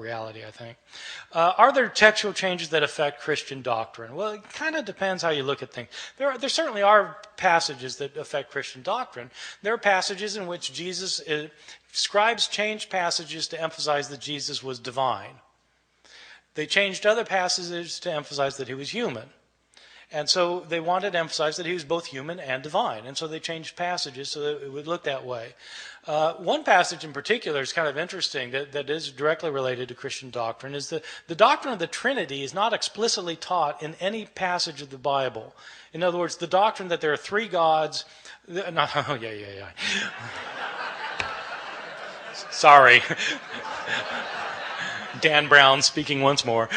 reality, I think. Are there textual changes that affect Christian doctrine? Well, it kind of depends how you look at things. There certainly are passages that affect Christian doctrine. There are passages in which scribes changed passages to emphasize that Jesus was divine. They changed other passages to emphasize that he was human. And so they wanted to emphasize that he was both human and divine. And so they changed passages so that it would look that way. One passage in particular is kind of interesting that is directly related to Christian doctrine, is the doctrine of the Trinity is not explicitly taught in any passage of the Bible. In other words, the doctrine that there are three gods... Sorry. Dan Brown speaking once more.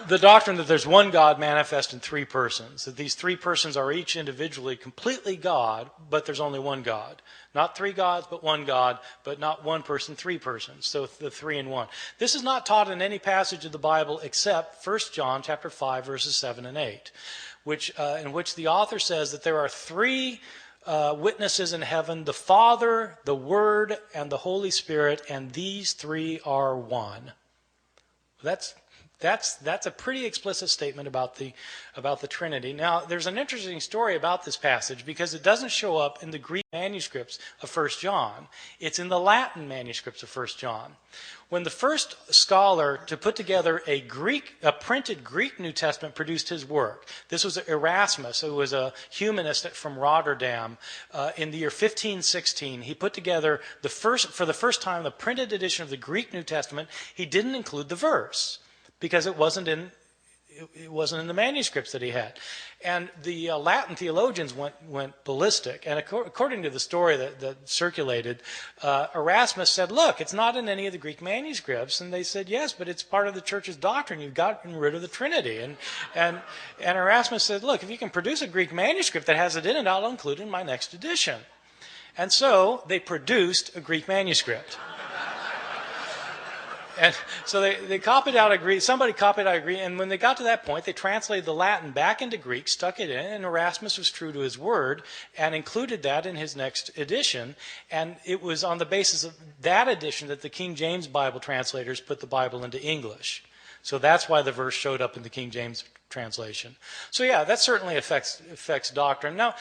The doctrine that there's one God manifest in three persons, that these three persons are each individually completely God, but there's only one God. Not three gods, but one God, but not one person, three persons. So the three in one. This is not taught in any passage of the Bible except 1 John chapter 5, verses 7 and 8, in which the author says that there are three witnesses in heaven, the Father, the Word, and the Holy Spirit, and these three are one. That's a pretty explicit statement about the Trinity. Now, there's an interesting story about this passage because it doesn't show up in the Greek manuscripts of 1 John. It's in the Latin manuscripts of 1 John. When the first scholar to put together a printed Greek New Testament produced his work, this was Erasmus, who was a humanist from Rotterdam, in the year 1516. He put together for the first time the printed edition of the Greek New Testament. He didn't include the verse, because it wasn't in the manuscripts that he had. And the Latin theologians went ballistic. And according to the story that circulated, Erasmus said, look, it's not in any of the Greek manuscripts. And they said, yes, but it's part of the church's doctrine. You've gotten rid of the Trinity. And Erasmus said, look, if you can produce a Greek manuscript that has it in it, I'll include it in my next edition. And so they produced a Greek manuscript. And so they copied out a Greek, somebody copied out a Greek, and when they got to that point, they translated the Latin back into Greek, stuck it in, and Erasmus was true to his word and included that in his next edition. And it was on the basis of that edition that the King James Bible translators put the Bible into English. So that's why the verse showed up in the King James translation. So yeah, that certainly affects doctrine. Now,